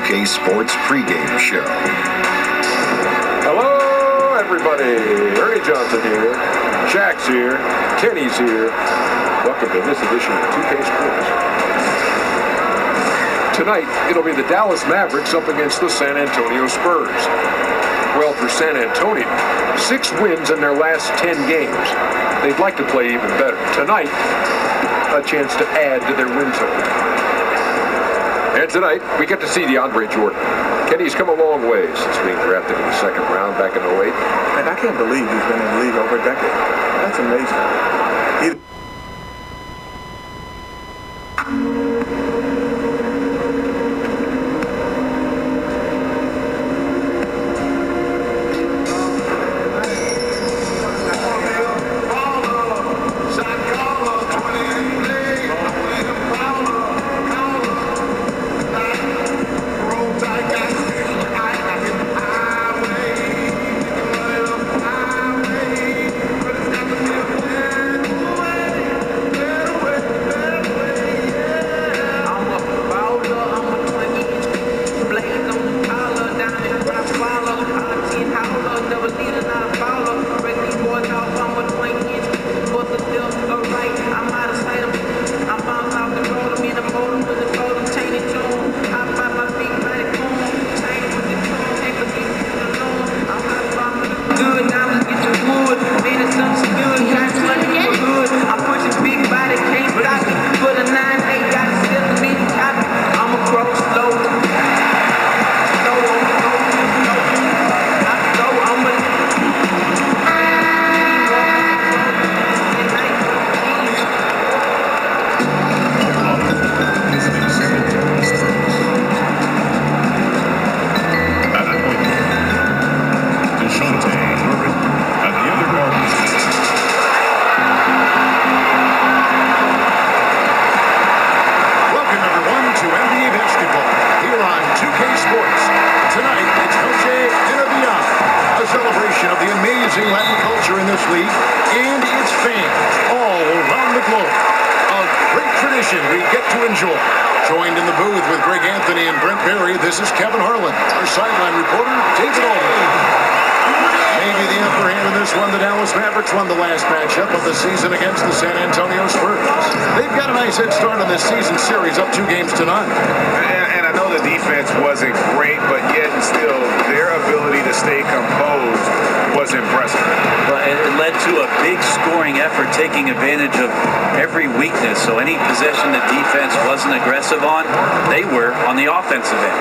2K Sports pregame show. Hello, everybody. Ernie Johnson here. Shaq's here. Kenny's here. Welcome to this edition of 2K Sports. Tonight, it'll be the Dallas Mavericks up against the San Antonio Spurs. Well, for San Antonio, 6 wins in their last 10 games. They'd like to play even better. Tonight, a chance to add to their win total. And tonight, we get to see DeAndre Jordan. Kenny's come a long way since being drafted in the second round back in 08. And I can't believe he's been in the league over a decade. That's amazing. Won the last matchup of the season against the San Antonio Spurs. They've got a nice head start on this season series, up 2 games to none. And I know the defense wasn't great, but yet and still, their ability to stay composed was impressive. But it led to a big scoring effort, taking advantage of every weakness. So any possession the defense wasn't aggressive on, they were on the offensive end.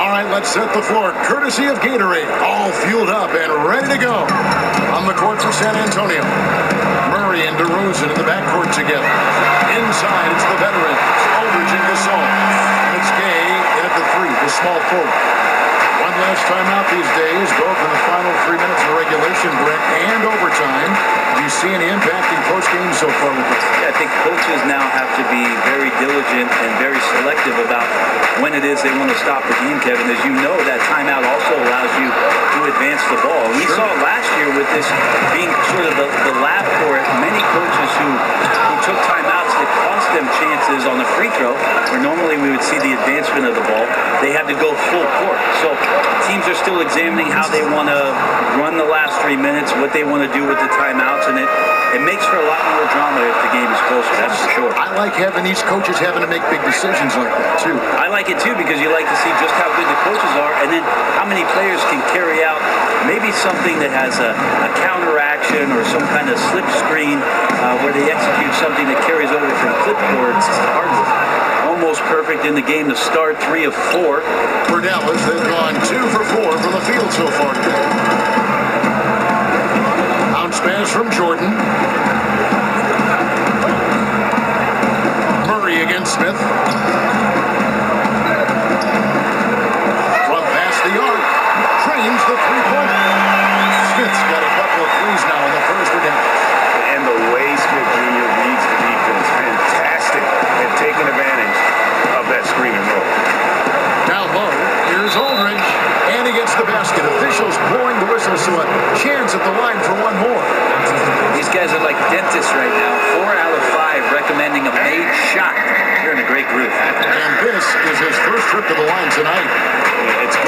All right, let's set the floor. Courtesy of Gatorade, all fueled up and ready to go. On the court for San Antonio, Murray and DeRozan in the backcourt together. Inside, it's the veterans, Aldridge and Gasol. It's Gay in at the 3, the small forward. One last timeout these days, both in the final 3 minutes of regulation, Brett, and overtime. Do you see any impact in post-game so far with this? Yeah, I think coaches now have to be very diligent and very selective about when it is they want to stop the game, Kevin. As you know, that timeout also allows you to advance the ball. We saw last year with this being sort of the lab for it, many coaches who took timeouts that cost them chances on the free throw, where normally we would see the advancement of the ball. They had to go full court. So teams are still examining how they want to run the last 3 minutes, what they want to do with the timeouts, and it makes for a lot more drama if the game is closer, that's for sure. I like having these coaches having to make big decisions like that, too. I like it, too, because you like to see just how good the coaches are, and then how many players can carry out maybe something that has a counteraction or some kind of slip screen where they execute something that carries over from clipboards to hardwood. Almost perfect in the game to start, 3 of 4. For Dallas, they've gone 2 for 4 from the field so far today. Bounce pass from Jordan. Murray against Smith. From past the arc. Trains the three-pointer. Smith's got a couple of threes now in the first for Dallas. And the way Smith Jr. leads the defense, fantastic at taking advantage of that screen and roll. Down low, here's Aldridge, and he gets the basket. Officials blowing the whistle, so a chance at the line for one more. These guys are like dentists right now. 4 out of 5 recommending a made shot. You're in a great group. And this is his first trip to the line tonight.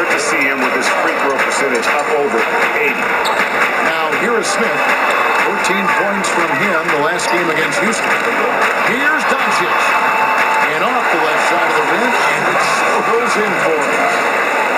good to see him with his free throw percentage up over 80. Now, here is Smith. 14 points from him the last game against Houston. Here's Doncic. And off the left side of the rim, and it still goes in for him.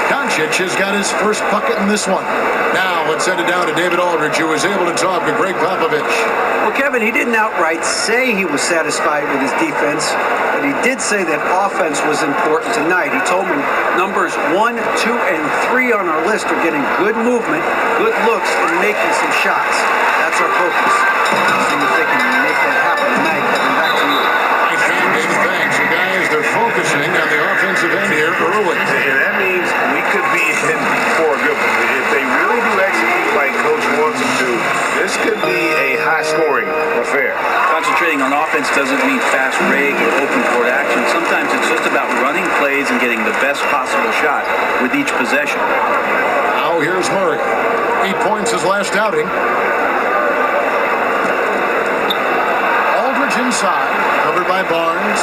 Doncic has got his first bucket in this one. Now, let's send it down to David Aldridge, who was able to talk to Greg Popovich. Well, Kevin, he didn't outright say he was satisfied with his defense, but he did say that offense was important tonight. He told me numbers 1, 2, and 3 on our list are getting good movement, good looks, and making some shots. That's our focus. See if they can make that happen tonight. Kevin, back to you. Thanks. You guys, they're focusing on the offensive end here early. And that means we could be in for a good one. If they really do execute like Coach wants them to, this could be a high-scoring affair. Concentrating on offense doesn't mean fast break or open court action. Sometimes it's just about running plays and getting the best possible shot with each possession. Now here's Murray. 8 points his last outing. Aldridge inside, covered by Barnes.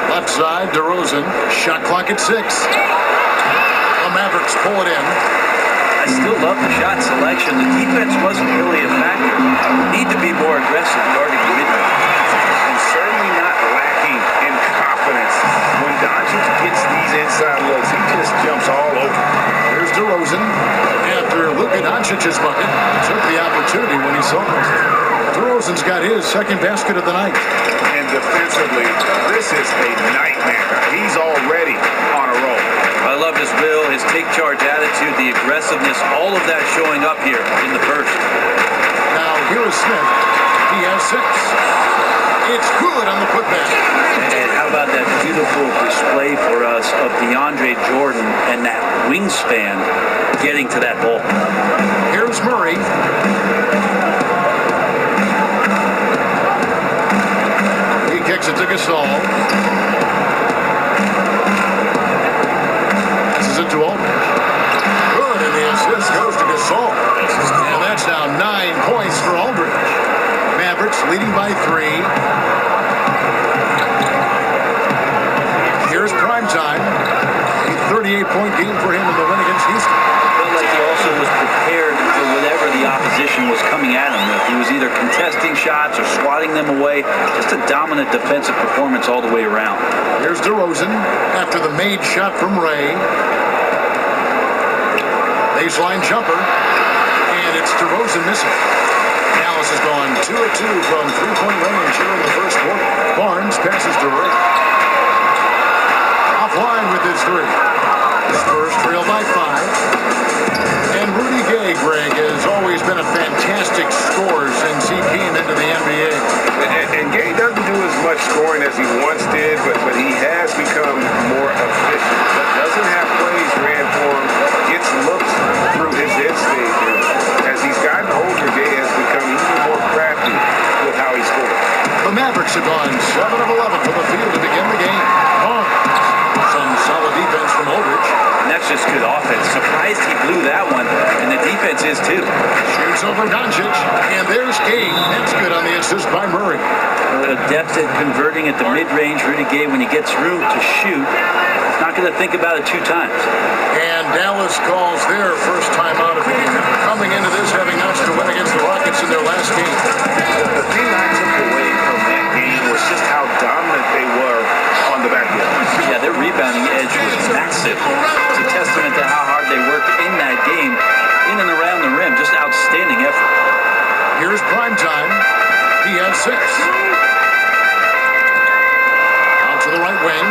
Left side, DeRozan. Shot clock at 6. The Mavericks pull it in. I still love the shot selection. The defense wasn't really a factor. Need to be more aggressive guarding the mid-range. And certainly not lacking in confidence. When Doncic gets these inside looks, he just jumps all over. Here's DeRozan. After Luka Doncic's bucket, took the opportunity when he saw it. DeRozan's got his second basket of the night. And defensively, this is a nightmare. He's already on a roll. I love his will, his take charge attitude, the aggressiveness, all of that showing up here in the first. Now here is Smith. He has 6. It's good on the putback. And how about that beautiful display for us of DeAndre Jordan and that wingspan getting to that ball. Here's Murray. He kicks it to Gasol. Passes it to Aldridge. Good, and the assist goes to Gasol. And that's now 9 points for Aldridge. Mavericks leading by 3. Here's primetime. A 38-point game for him in the win against Houston. Felt like he also was prepared for whatever the opposition was coming at him with. He was either contesting shots or swatting them away. Just a dominant defensive performance all the way around. Here's DeRozan after the made shot from Ray. Baseline jumper. And it's DeRozan missing. Dallas has gone 2 of 2 from three-point range here in the first quarter. Barnes passes to Ray. Offline with his 3. The Spurs trail by 5. And Rudy Gay, Greg, has always been a fantastic scorer since he came into the NBA. And Gay doesn't do as much scoring as he once did, but he has become more efficient. But doesn't have plays ran for him. Gets looks through his instinct. As he's gotten older, Gay has become even more crafty with how he scores. The Mavericks have gone 7 of 11 from the field to begin the game. Some solid defense from Aldridge. And that's just good offense. Surprised he blew that one, and the defense is too. Shoots over Doncic, and there's Gay. That's good on the assist by Murray. Adept at converting at the mid-range. Rudy Gay, when he gets room to shoot, he's not going to think about it 2 times. And Dallas calls their first time out of the game. Coming into this, having notched a win against the Rockets in their last game. The thing I took away from that game was just how dominant they were on the backboard. Yeah, their rebounding edge was massive. It's a testament to how hard they worked in that game, in and around the rim. Just outstanding effort. Here's primetime. He has 6. Out to the right wing.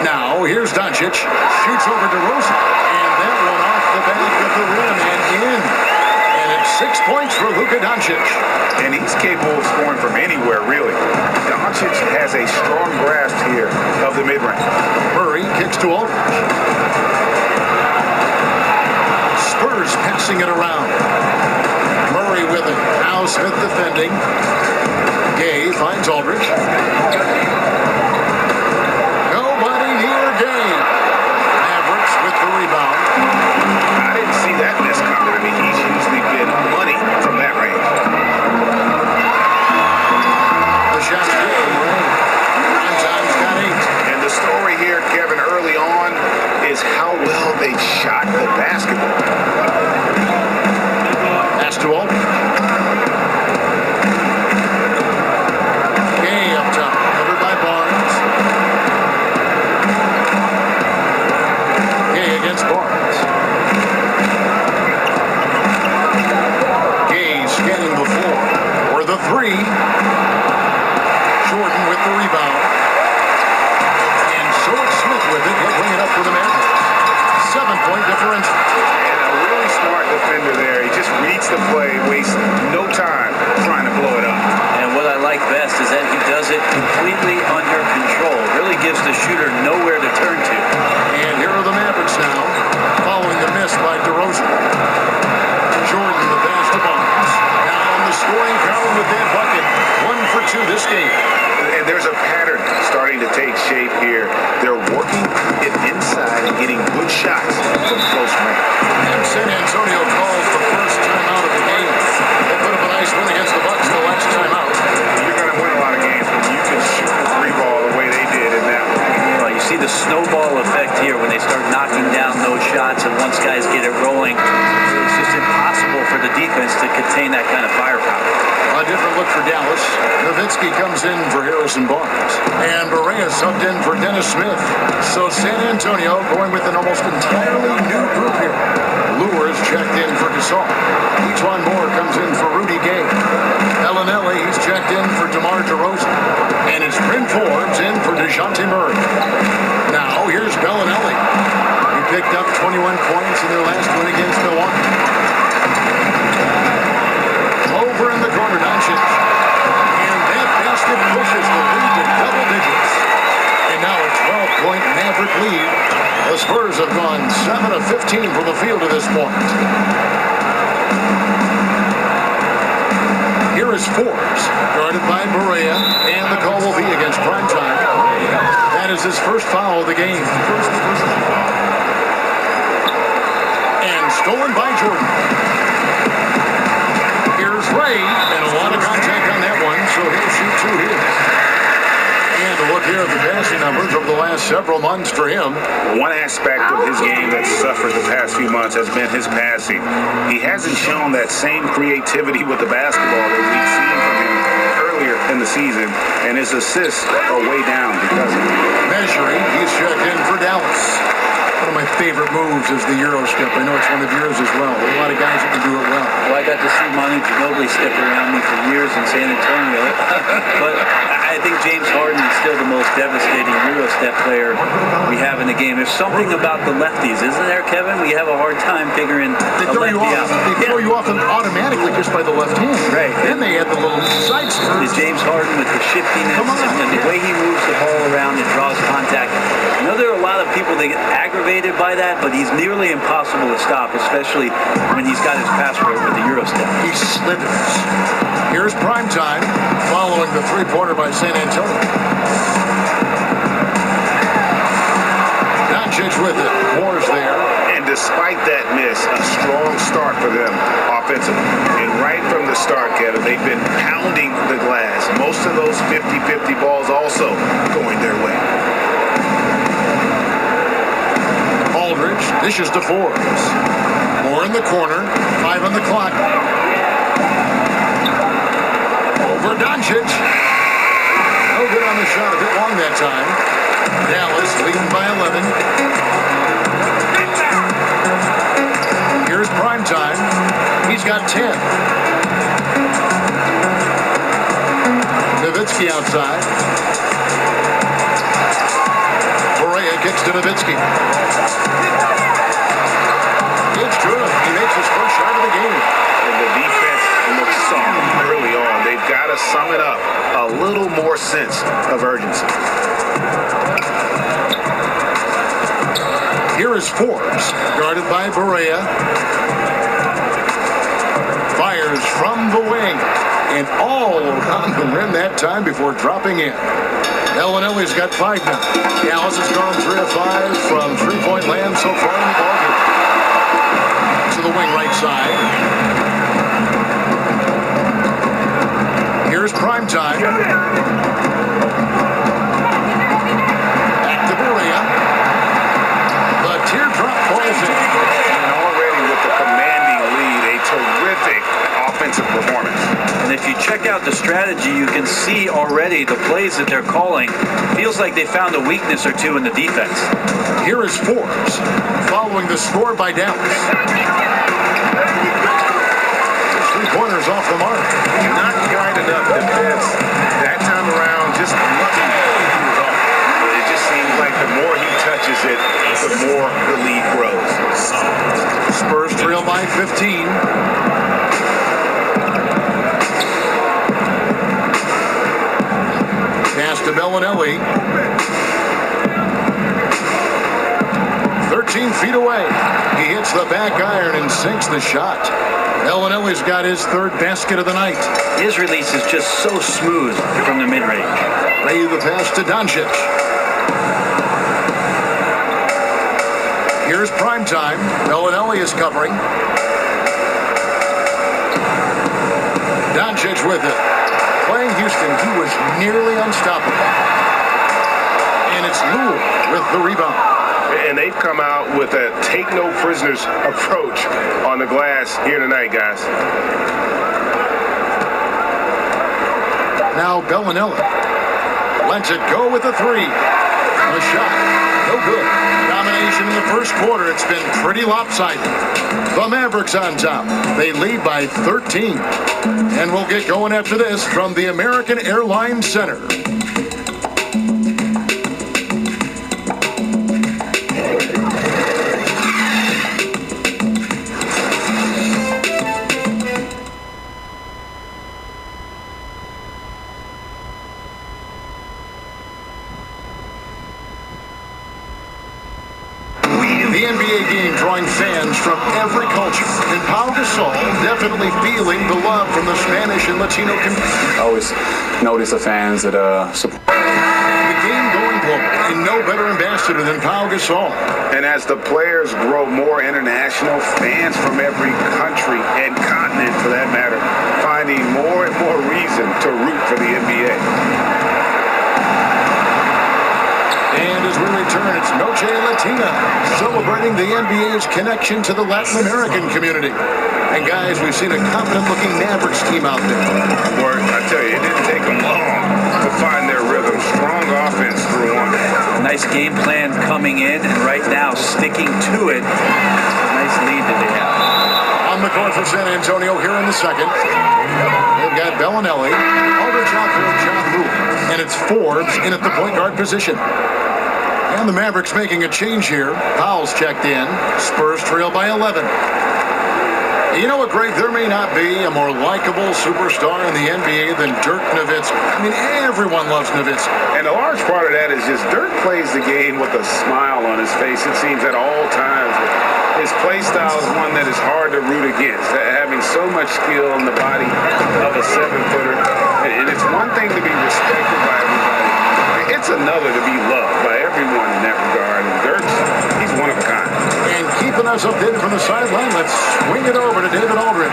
Now, here's Doncic. Shoots over DeRozan. And that one off the back of the rim and in. And it's 6 points for Luka Doncic. And he's capable of scoring from anywhere, really. Doncic has a strong grasp here of the mid-range. Murray kicks to Aldridge. Spurs passing it around. Murray with it. Now Smith defending. Gay finds Aldridge. Nobody near Gay. Mavericks with the rebound. I didn't see that miss coming. I mean, he's usually been money from that range. The shot's good from Ray. shots from close range. And San Antonio calls the first timeout of the game. They put up a nice win against the Bucks the last timeout. You're going to win a lot of games when you can shoot the three ball the way they did in that one. Well, you see the snowball effect here when they start knocking down those shots, and once guys get it rolling, it's just impossible for the defense to contain that kind of firepower. A different look for Dallas. Nowitzki comes in for Harrison Barnes. And Barea subbed in for Dennis Smith. So San Antonio going with an almost entirely new group here. Lures checked in for Gasol. Etwan Moore comes in for Rudy Gay. Bellinelli, he's checked in for DeMar DeRozan. And it's Bryn Forbes in for DeJounte Murray. Now, here's Bellinelli. He picked up 21 points in their last win against Milwaukee. Over in the corner, Doncic. And that basket pushes the lead to double digits. And now a 12-point Maverick lead. The Spurs have gone 7 of 15 from the field to this point. Here is Forbes, guarded by Barea, and the call will be against Primetime. That is his first foul of the game. And stolen by Jordan. Here's Ray, and a lot of contact on that one, so he'll shoot two here. And a look here at the passing numbers over the last several months for him. One aspect of his game that's suffered the past few months has been his passing. He hasn't shown that same creativity with the basketball that we've seen from him earlier in the season, and his assists are way down because of it. Measuring, he's checked in for Dallas. One of my favorite moves is the Euro step. I know it's one of yours as well. There are a lot of guys that can do it well. Well, I got to see Manu Ginobili step around me for years in San Antonio. But I think James Harden is still the most devastating Euro step player we have in the game. There's something about the lefties, isn't there, Kevin? We have a hard time figuring They a throw you lefty off. out. They throw you off automatically just by the left hand. Right. Then they add the little side The spurs. James Harden with the shiftiness Come on. and the way he moves the ball around and draws contact. I know there are a lot of people that get aggravated by that, but he's nearly impossible to stop, especially when he's got his password with the Euro step. He slithers. Here's Primetime following the three-pointer by San Antonio. Doncic with it. Moore's there. And despite that miss, a strong start for them offensively. And right from the start, Kevin, they've been pounding the glass. Most of those 50-50 balls also going their way. Aldridge dishes to Forbes. Moore in the corner. 5 on the clock. Over Doncic. No good on the shot. A bit long that time. Dallas leading by 11. Here's Primetime. He's got 10. Nowitzki outside. Barea kicks to Nowitzki. It's good. He makes his first shot of the game. And the defense looks soft early on. They've got to sum it up. A little more sense of urgency. Here is Forbes, guarded by Barea. Fires from the wing. And all around the rim that time before dropping in. Bellinelli's got 5 now. Dallas has gone 3 of 5 from three-point land so far in the ballgame. To the wing right side. Here's Primetime. Back to Barea. The teardrop falls in. And already with the commanding lead, a terrific offensive performance. And if you check out the strategy, you can see already the plays that they're calling. Feels like they found a weakness or two in the defense. Here is Forbes, following the score by Dallas. Three-pointers off the mark. Not kind enough defense that time around. Just lucky he was off. But it just seems like the more he touches it, the more the lead grows. Spurs trail by 15. Pass to Bellinelli. 13 feet away. He hits the back iron and sinks the shot. Bellinelli's got his third basket of the night. His release is just so smooth from the mid-range. Ray the pass to Doncic. Here's primetime. Bellinelli is covering. Doncic with it. Playing Houston, he was nearly unstoppable. And it's Lue with the rebound. And they've come out with a take-no-prisoners approach on the glass here tonight, guys. Now Bellinelli lets it go with a three. A shot, no good. Domination in the first quarter. It's been pretty lopsided. The Mavericks on top. They lead by 13. And we'll get going after this from the American Airlines Center. The NBA game drawing fans from every culture. And Pau Gasol definitely feeling the love from the Spanish and Latino community. I always notice the fans that support. The game going global, and no better ambassador than Pau Gasol. And as the players grow more international, fans from every country and continent, for that matter, finding more and more reason to root for the NBA. And as we return, it's Noche Latina, celebrating the NBA's connection to the Latin American community. And guys, we've seen a confident-looking Mavericks team out there. Word, I tell you, it didn't take them long to find their rhythm. Strong offense through one. Nice game plan coming in, and right now sticking to it. Nice lead that they have. On the court for San Antonio here in the second. They've got Bellinelli, Aldridge out there, John Lue. And it's Forbes in at the point guard position. And the Mavericks making a change here. Powell's checked in. Spurs trail by 11. You know what, Greg? There may not be a more likable superstar in the NBA than Dirk Nowitzki. I mean, everyone loves Nowitzki. And a large part of that is just Dirk plays the game with a smile on his face, it seems, at all times. His play style is one that is hard to root against, having so much skill in the body of a 7-footer. And it's one thing to be respected by everybody. It's another to be loved by everyone in that regard. And Dirk's, he's one of a kind. And keeping us updated from the sideline, let's swing it over to David Aldridge.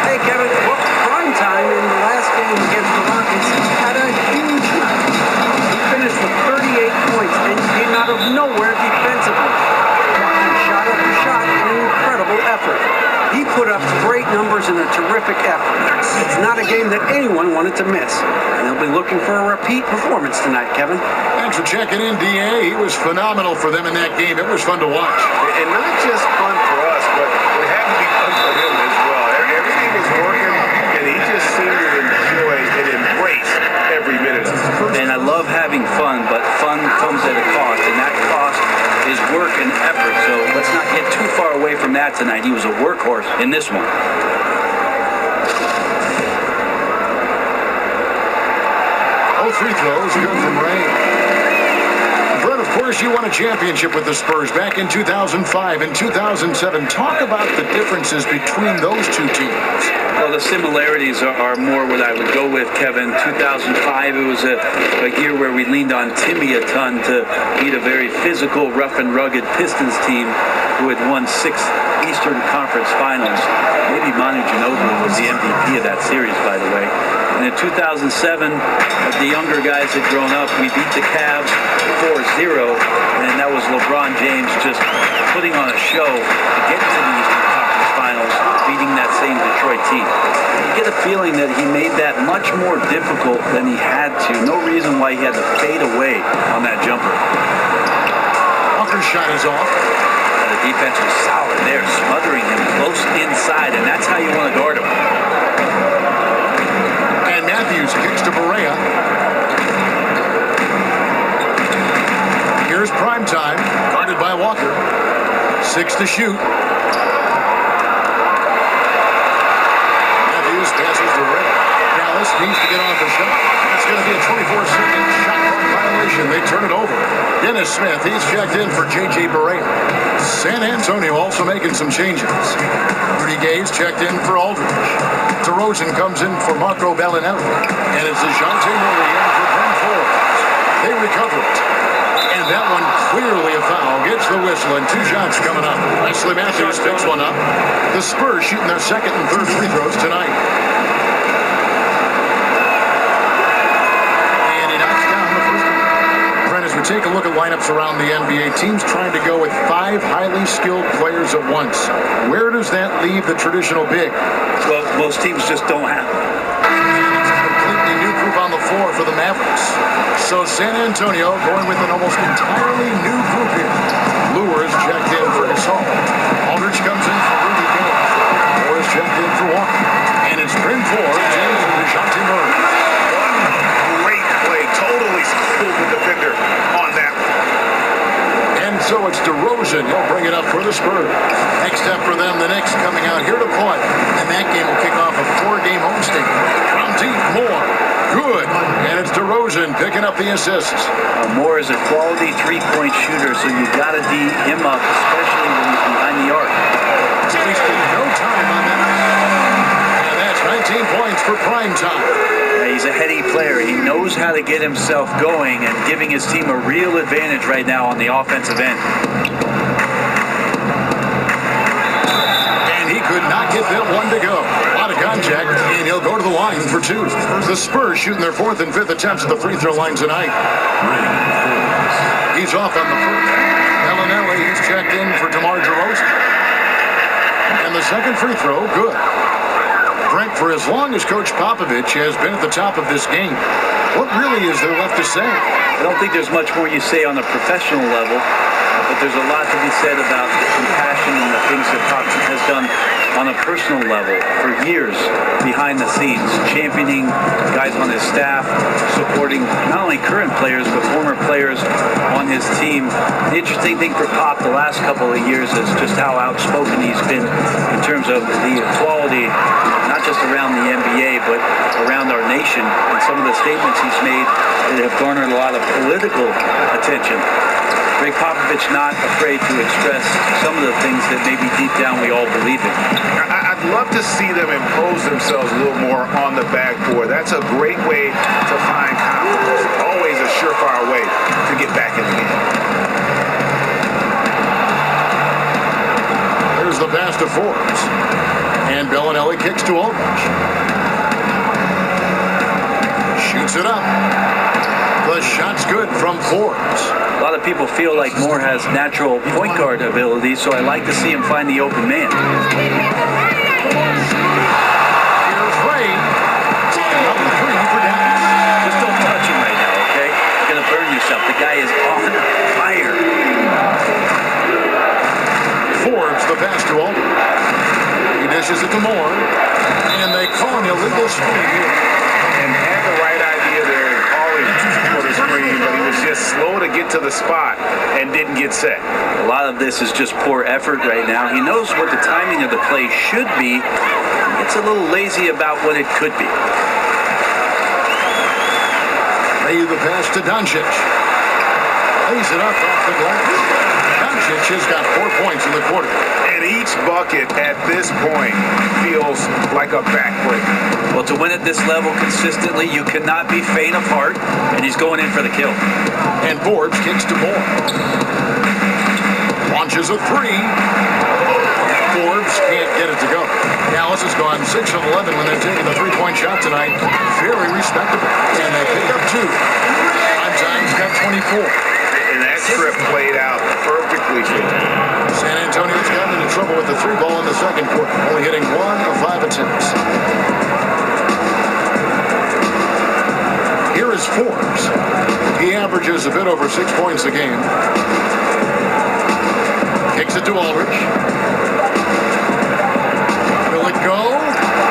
Hey, Kevin, well, prime time in the last game against the Rockets had a huge night. He finished with 38 points and came out of nowhere defensively. Blocking shot after shot in an incredible effort. He put up great numbers in a terrific effort. It's not a game that anyone wanted to miss. And they'll be looking for a repeat performance tonight, Kevin. Thanks for checking in, D.A. He was phenomenal for them in that game. It was fun to watch. And not just fun for us, but it had to be fun for him as well. Everything was working, and he just seemed to enjoy and embrace every minute of it. And I love having fun, but fun comes at a cost, and that cost is work and effort. So let's not get too far away from that tonight. He was a workhorse in this one. All free throws good from Ray. Brett, of course, you won a championship with the Spurs back in 2005 and 2007. Talk about the differences between those two teams. Well, the similarities are more what I would go with, Kevin. 2005, it was a year where we leaned on Timmy a ton to beat a very physical, rough and rugged Pistons team who had won 6 Eastern Conference Finals. Maybe Manu Ginobili was the MVP of that series, by the way. And in 2007, the younger guys had grown up. We beat the Cavs 4-0, and that was LeBron James just putting on a show to get to the Eastern Conference Finals, beating that same Detroit team. You get a feeling that he made that much more difficult than he had to. No reason why he had to fade away on that jumper. Walker's shot is off. The defense was solid there, smothering him close inside, and that's how you want to guard him. And Matthews kicks to Barea. Here's primetime, guarded by Walker. 6 to shoot. Matthews passes to Ray. Dallas needs to get off the shot. It's going to be a 24-second shot clock violation. They turn it over. Dennis Smith, he's checked in for J.J. Barea. San Antonio also making some changes. Rudy Gay's checked in for Aldridge. DeRozan comes in for Marco Bellinelli. And it's DeJounte Murray in for Ben Forbes. They recover it. And That one clearly a foul. Gets the whistle, and 2 shots coming up. Wesley Matthews picks one up. The Spurs shooting their second and third free throws tonight. And he knocks down the first one. Brent, as we take a look at lineups around the NBA, teams trying to go with 5 highly skilled players at once. Where does that leave the traditional big? Well, most teams just don't have them. Completely new group on the floor for the Mavericks. So San Antonio going with an almost entirely new group here. Lewis checked in for Gasol. Aldridge comes in for Rudy Gay. Morris checked in for Walker. And it's Bryn Ford, James, and DeJounte Murray. Great play. Totally schooled the defender on that one. And so it's DeRozan. He'll bring it up for the Spurs. Next up for them, the Knicks coming out here to play. And that game will kick off a 4-game homestand. From deep, Moore. Good. And it's DeRozan picking up the assists. Moore is a quality three-point shooter, so you got to D him up, especially when he's behind the arc. Wasted no time on that. And that's 19 points for prime time. He's a heady player. He knows how to get himself going and giving his team a real advantage right now on the offensive end. And he could not get that one to go. A lot of contact, and he'll go to the line for 2. The Spurs shooting their 4th and 5th attempts at the free throw line tonight. He's off on the first. Bellinelli, he's checked in for DeMar DeRozan. And the second free throw, good. Brent, for as long as Coach Popovich has been at the top of this game, what really is there left to say? I don't think there's much more you say on a professional level, but there's a lot to be said about the compassion and the things that Pop has done on a personal level for years behind the scenes, championing guys on his staff, supporting not only current players but former players on his team. The interesting thing for Pop the last couple of years is just how outspoken he's been in terms of the equality, not just around the NBA but around our nation, and some of the statements he's made that have garnered a lot of political attention. Greg Popovich not afraid to express some of the things that maybe deep down we all believe in. I'd love to see them impose themselves a little more on the backboard. That's a great way to find confidence. Always a surefire way to get back in the game. There's the pass to Forbes. And Bellinelli kicks to Aldridge. Shoots it up. The shot's good from Forbes. A lot of people feel like Moore has natural point guard ability, so I like to see him find the open man. Here's Ray. Another 3 for Dallas. Just don't touch him right now, okay? You're going to burn yourself. The guy is on fire. Forbes, the pass to Aldridge. He dishes it to Moore. And they call an illegal screen here. And had the right idea there in calling for the screen, but he was just slow to get to the spot and didn't get set. A lot of this is just poor effort right now. He knows what the timing of the play should be. It's a little lazy about what it could be. Lay the pass to Doncic. Lays it up off the glass. Doncic has got 4 points in the quarter. And each bucket at this point feels like a backbreaker. Well, to win at this level consistently, you cannot be faint of heart, and he's going in for the kill. And Forbes kicks to Moore. Launches a 3. Forbes can't get it to go. Dallas has gone 6 of 11 when they're taking the 3-point shot tonight. Very respectable. And they pick up 2. Time's got 24. And that trip played out perfectly. San Antonio's gotten into trouble with the 3 ball in the second quarter, only hitting 1 of 5 attempts. Here is Forbes. He averages a bit over 6 points a game. Kicks it to Aldridge. Will it go?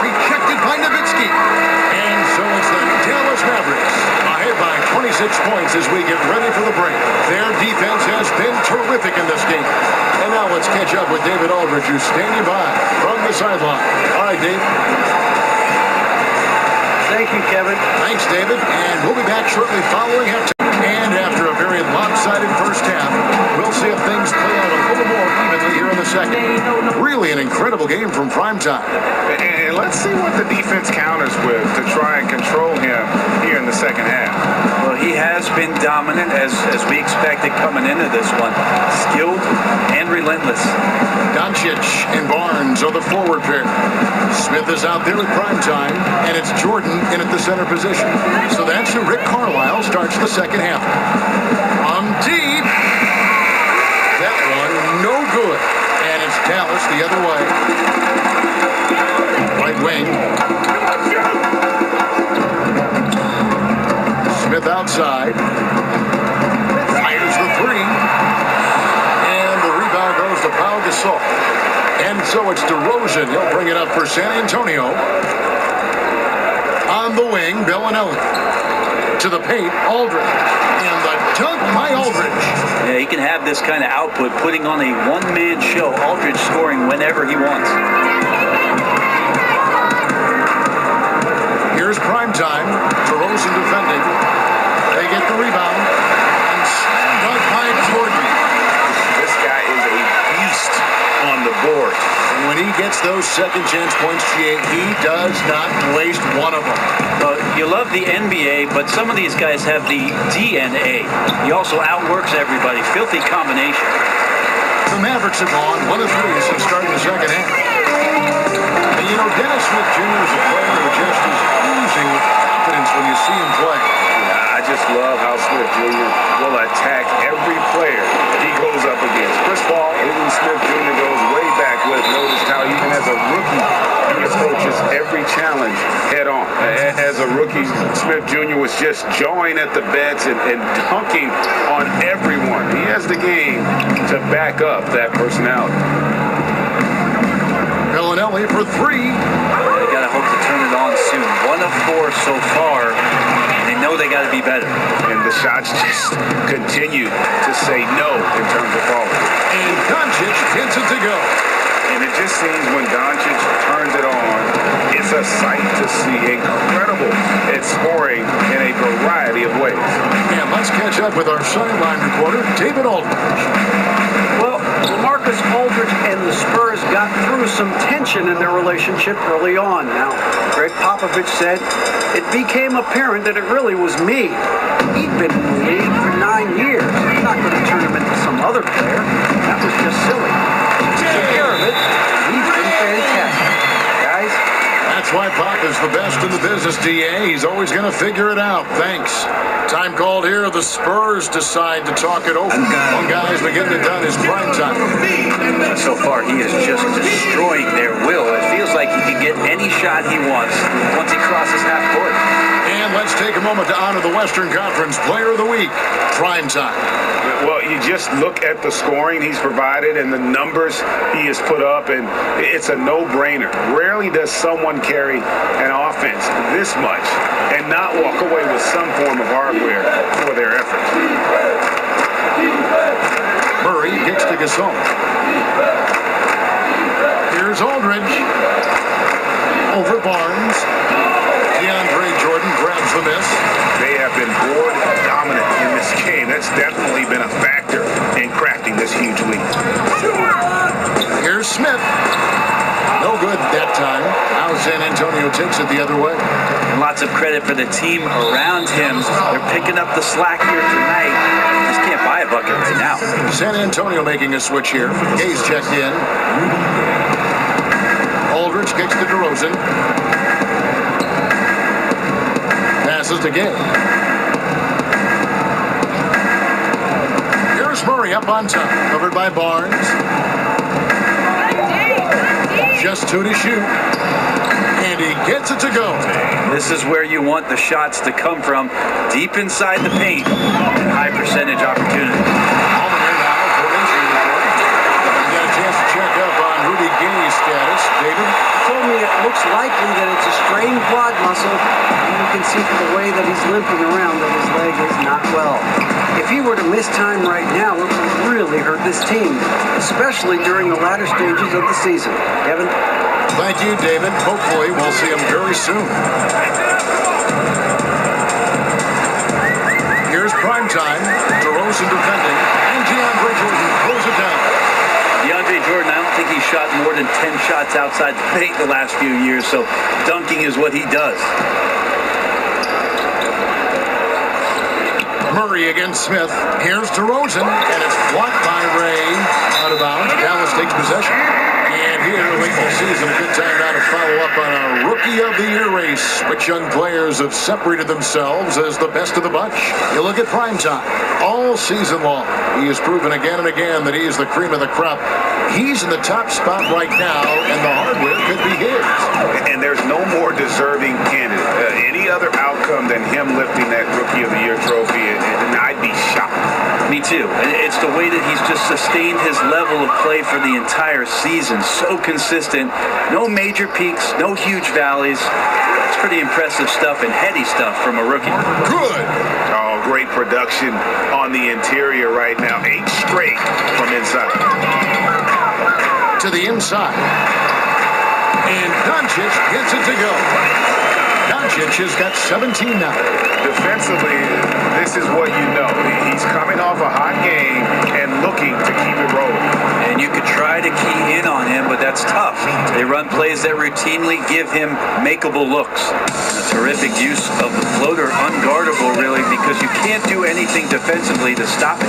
Rejected by Nowitzki. And so it's the Dallas Mavericks ahead by 26 points as we get ready for the break. Their defense has been terrific in this game. And now let's catch up with David Aldridge, who's standing by from the sideline. All right, Dave. Thank you, Kevin. Thanks, David. And we'll be back shortly following halftime. And after a very lopsided first half, we'll see if things play out a little more evenly here in the second. Really an incredible game from primetime. And let's see what the defense counters with to try and control him here in the second half. Well, he has been dominant as we expected coming into this one. Skilled and relentless. Doncic and Barnes are the forward pair. Smith is out there at primetime, and it's Jordan in at the center position. So that's who Rick Carlisle starts the second half. On deep. That one no good. And it's Dallas the other way. Right wing. Smith outside. Fires the three. And the rebound goes to Pau Gasol. And so it's DeRozan. He'll bring it up for San Antonio. On the wing, Bellinelli. To the paint, Aldridge. And the dunk by Aldridge. Yeah, he can have this kind of output, putting on a one-man show. Aldridge scoring whenever he wants. Here's primetime. DeRozan defending. They get the rebound. And slam dunk by Jordan. This guy is a beast on the board. And when he gets those second chance points, he does not waste one of them. Well, you love the NBA, but some of these guys have the DNA. He also outworks everybody. Filthy combination. The Mavericks have gone 1 of 3 since starting the second half. And you know, Dennis Smith Jr. is a player who just is oozing with confidence when you see him play. I just love how Smith Jr. will attack every player he goes up against. Chris Paul, even Smith Jr. goes way back with. Noticed how even as a rookie, he approaches every challenge head on. As a rookie, Smith Jr. was just jawing at the bets and dunking on everyone. He has the game to back up that personality. Bellinelli for 3. They got to hope to turn it on soon. 1 of 4 so far. They know they got to be better. And the shots just continue to say no in terms of falling. And Doncic gets it to go. And it just seems when Doncic turns it on, it's a sight to see. Incredible at scoring in a variety of ways. And let's catch up with our sideline reporter, David Aldridge. Well, LaMarcus Aldridge and the Spurs got through some tension in their relationship early on. Now, Greg Popovich said it became apparent that it really was me. He'd been in the league for 9 years. I'm not going to turn him into some other player. That was just silly. He took care of it. He's been fantastic. Guys, That's why Pop is the best in the business, DA. He's always going to figure it out. Thanks. Time called here. The Spurs decide to talk it over. Well, guys, we're getting it done. It's prime time. So far, he is just destroying their will. It feels like he can get any shot he wants once he crosses half court. And let's take a moment to honor the Western Conference Player of the Week, prime time. Well, you just look at the scoring he's provided and the numbers he has put up, and it's a no-brainer. Rarely does someone carry an offense this much and not walk away with some form of hardware for their efforts. Murray kicks to Gasol. Here's Aldridge. Over Barnes. DeAndre Jordan grabs the miss. They have been board dominant in this game. That's definitely been a factor in crafting this huge lead. Here's Smith. No good that time. Now San Antonio takes it the other way. And lots of credit for the team around him. They're picking up the slack here tonight. Just can't buy a bucket right now. San Antonio making a switch here. Hayes checked in. Aldridge kicks to DeRozan. Passes to Gay. Here's Murray up on top. Covered by Barnes. Just 2 to shoot. And he gets it to go. This is where you want the shots to come from, deep inside the paint. High percentage opportunity. We got a chance to check up on Rudy Gay's status. David? told me it looks likely that it's a strained quad muscle, and you can see from the way that he's limping around that his leg is not well. If he were to miss time right now, it would really hurt this team, especially during the latter stages of the season. Kevin? Thank you, David. Hopefully we'll see him very soon. Here's primetime. DeRozan defending, and DeAndre Jordan pulls it down. DeAndre Jordan, I don't shot more than 10 shots outside the paint the last few years, so dunking is what he does. Murray against Smith. Here's DeRozan, and it's blocked by Ray. Out of bounds. Dallas takes possession. And here, late in the season, a good time now to follow up on a Rookie of the Year race, which young players have separated themselves as the best of the bunch. You look at primetime. All season long, he has proven again and again that he is the cream of the crop. He's in the top spot right now, and the hardware could be his. And there's no more deserving candidate. Any other outcome than him lifting that Rookie of the Year trophy, and I'd be shocked. Me too. It's the way that he's just sustained his level of play for the entire season. So consistent. No major peaks, no huge valleys. It's pretty impressive stuff and heady stuff from a rookie. Good. Oh, great production on the interior right now. 8 straight from inside. To the inside. And Doncic gets it to go. Doncic has got 17 now. Defensively, this is what you know. He's coming off a hot game and looking to keep it rolling. And you could try to key in on him, but that's tough. They run plays that routinely give him makeable looks. A terrific use of the floater, unguardable really, because you can't do anything defensively to stop it.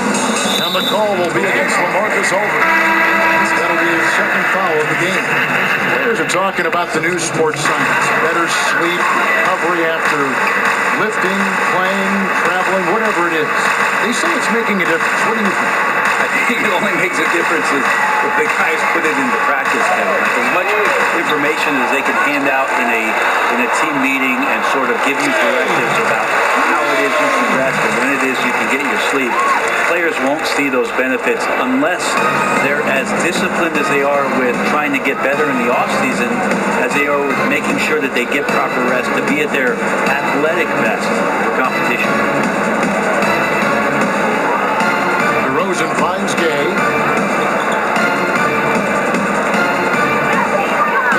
And the call will be against LaMarcus Aldridge. That'll be his second foul of the game. Players are talking about the new sports science. Better sleep, recovery after lifting, playing, traveling, whatever it is. They say it's making a difference. What do you think? I think it only makes a difference if the guys put it into practice, Kevin. Like as much information as they can hand out in a team meeting and sort of give you directives about how it is you can rest and when it is you can get your sleep. Players won't see those benefits unless they're as disciplined as they are with trying to get better in the offseason as they are with making sure that they get proper rest to be at their athletic best for competition. DeRozan finds Gay.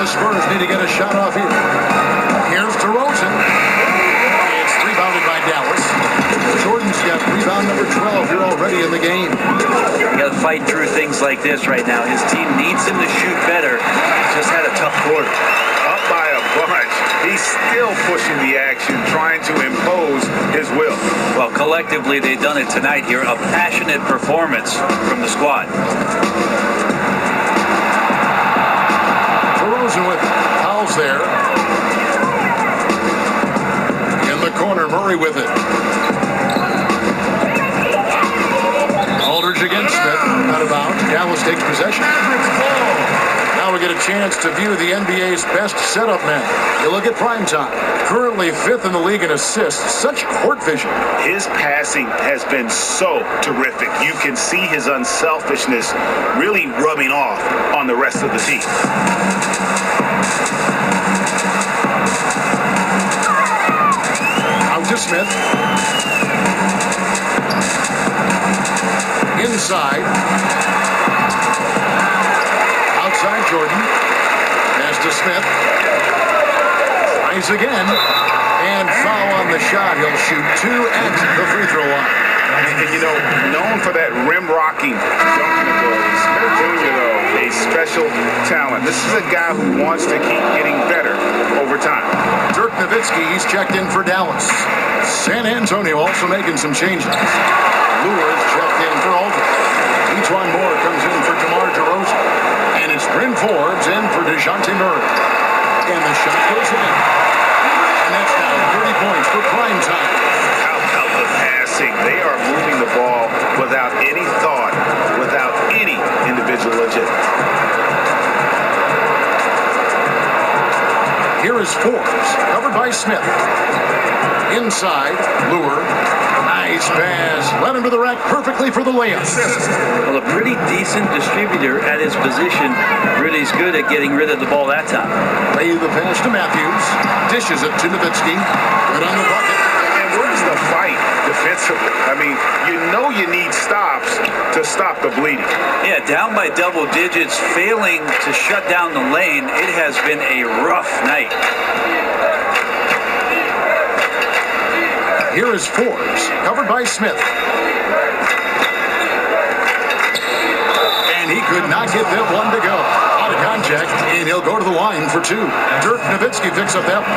The Spurs need to get a shot off here. Here's DeRozan. It's rebounded by Dallas. Jordan's got rebound number 12 here already in the game. You got to fight through things like this right now. His team needs him to shoot better. He's just had a tough quarter. Up by a bunch. He's still pushing the action, trying to impose his will. Well, collectively, they've done it tonight here. A passionate performance from the squad. DeRozan with fouls there. In the corner, Murray with it. Aldridge against Smith. Out of bounds. Dallas takes possession. Now we get a chance to view the NBA's best setup men. You look at primetime. Currently 5th in the league in assists. Such court vision. His passing has been so terrific. You can see his unselfishness really rubbing off on the rest of the team. Out to Smith. Inside. Outside Jordan. Pass to Smith. Tries again. And foul on the shot. He'll shoot 2 at the free throw line. And you know, known for that rim-rocking dunking ability. Smith Jr., though, a special talent. This is a guy who wants to keep getting better over time. Dirk Nowitzki, he's checked in for Dallas. San Antonio also making some changes. Lewis checked in for Aldridge. Each-one more comes in for DeMar DeRozan. And it's Bryn Forbes in for DeJounte Murray. And the shot goes in. And that's now 30 points for prime time. How about the passing? They are moving the ball without any thought, without any individual agenda. Here is Forbes, covered by Smith. Inside, Lure. Nice pass. Led him to the rack perfectly for the layup. Well, a pretty decent distributor at his position. Rudy's good at getting rid of the ball that time. Lay the pass to Matthews. Dishes it to Nowitzki. Good on the bucket. And where's the fight defensively? I mean, you know you need stops to stop the bleeding. Yeah, down by double digits, failing to shut down the lane. It has been a rough night. Here is Forbes, covered by Smith. And he could not get that one to go. Out of contact, and he'll go to the line for two. Dirk Nowitzki picks up that one.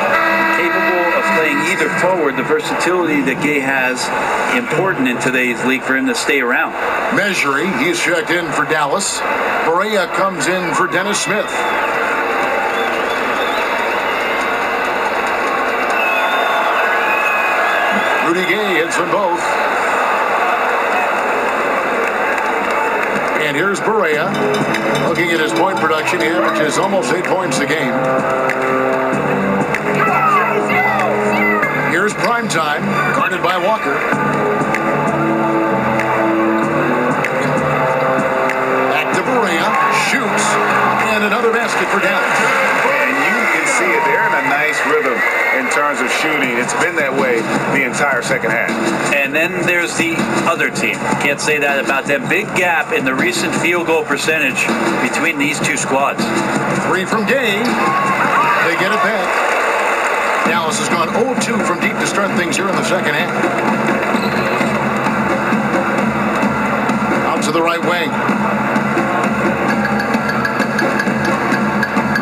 Capable of playing either forward, the versatility that Gay has, important in today's league for him to stay around. Measuring, he's checked in for Dallas. Berea comes in for Dennis Smith. Rudy Gay hits them both. And here's Berea. Looking at his point production, he averages almost 8 points a game. Here's prime time, guarded by Walker. Back to Berea, shoots, and another basket for Dallas. And you can see it. They're in a nice rhythm in terms of shooting. It's been that way the entire second half. And then there's the other team. Can't say that about them. Big gap in the recent field goal percentage between these two squads. 3 from Gay. They get it back. Dallas has gone 0-2 from deep to start things here in the second half. Out to the right wing.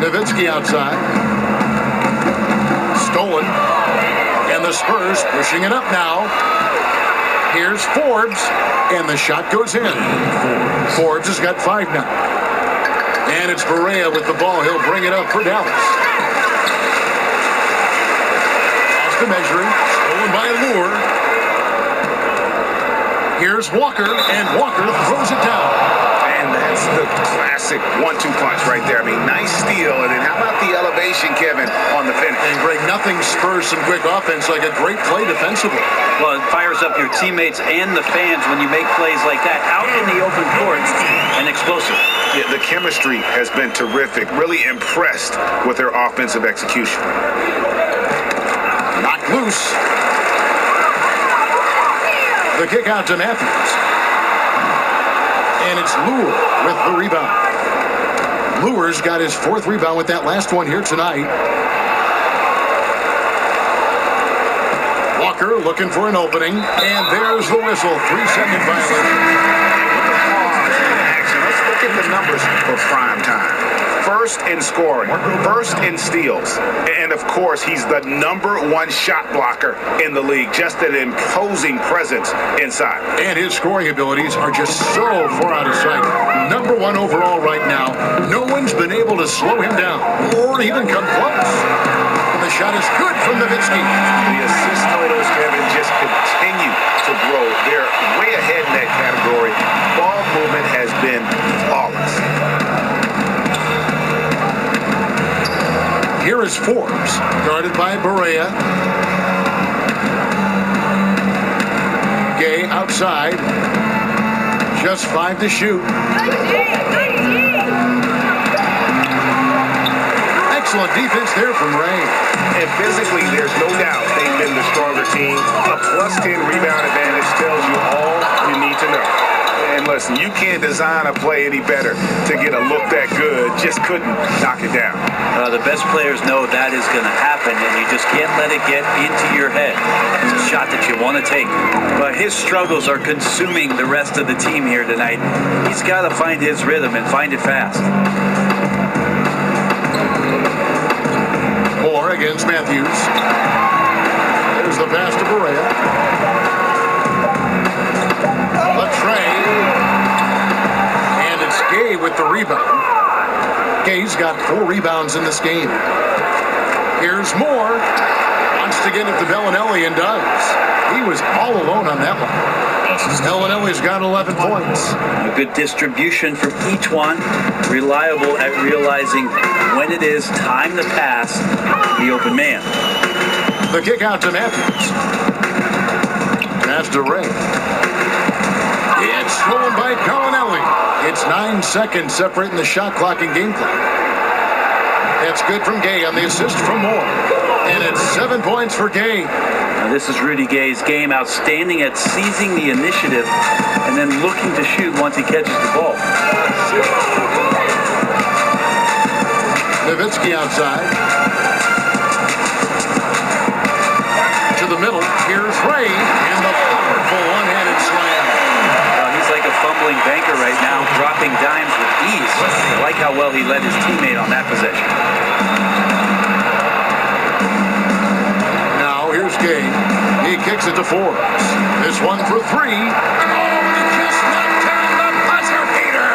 Nowitzki outside. Stolen. And the Spurs pushing it up now. Here's Forbes. And the shot goes in. Forbes has got 5 now. And it's Berea with the ball. He'll bring it up for Dallas. The measuring, stolen by Lure. Here's Walker, and Walker throws it down. And that's the classic 1-2 punch right there. I mean, nice steal. And then how about the elevation, Kevin, on the finish? And Greg, nothing spurs some quick offense like a great play defensively. Well, it fires up your teammates and the fans when you make plays like that out in the open court and explosive. Yeah, the chemistry has been terrific. Really impressed with their offensive execution. Knocked loose. The kick out to Matthews. And it's Lure with the rebound. Lure's got his 4th rebound with that last one here tonight. Walker looking for an opening. And there's the whistle. 3-second violation. Let's look at the numbers for prime time. First in scoring, first in steals, and of course he's the #1 shot blocker in the league. Just an imposing presence inside. And his scoring abilities are just so far out of sight. #1 overall right now. No one's been able to slow him down or even come close. And the shot is good from Nowitzki. The assist totals, Kevin, just continue to grow. They're way ahead in that category. Ball movement has been flawless. Here is Forbes, guarded by Berea. Gay outside. Just 5 to shoot. Excellent defense there from Ray. And physically, there's no doubt they've been the stronger team. A +10 rebound advantage tells you all you need to know. And listen, you can't design a play any better to get a look that good. Just couldn't knock it down. The best players know that is going to happen, and you just can't let it get into your head. It's a shot that you want to take. But his struggles are consuming the rest of the team here tonight. He's got to find his rhythm and find it fast. Moore against Matthews. There's the pass to Berea. Latray. And it's Gay with the rebound. Gay's got 4 rebounds in this game. Here's Moore. Wants to get it to Bellinelli and does. He was all alone on that one. Bellinelli's got 11 points. A good distribution from each one. Reliable at realizing when it is time to pass the open man. The kick out to Matthews. Pass to Ray. It's stolen by Bellinelli. It's 9 seconds separating the shot clock and game clock. That's good from Gay on the assist from Moore. And it's 7 points for Gay. Now this is Rudy Gay's game, outstanding at seizing the initiative and then looking to shoot once he catches the ball. Nowitzki outside. To the middle. Here's Ray. And the powerful one-handed slam. He's like a fumbling banker right now, dropping dimes with I like how well he led his teammate on that possession. Now here's Gay. He kicks it to Forbes. This one for three. Oh, he just knocked down the buzzer beater.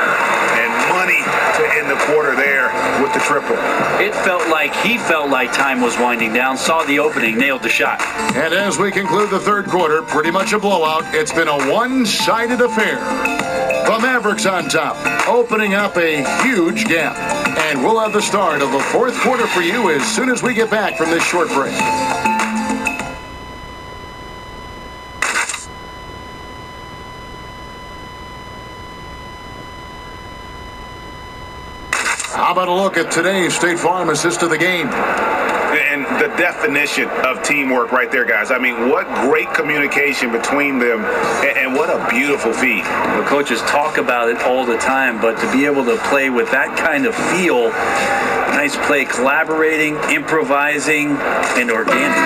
And money to end the quarter there with the triple. He felt like time was winding down, saw the opening, nailed the shot. And as we conclude the third quarter, pretty much a blowout. It's been a one-sided affair. The Mavericks on top, opening up a huge gap. And we'll have the start of the fourth quarter for you as soon as we get back from this short break. How about a look at today's State Farm assist of the game? And the definition of teamwork right there, guys. I mean, what great communication between them, and what a beautiful feed. The coaches talk about it all the time, but to be able to play with that kind of feel, nice play, collaborating, improvising, and organic.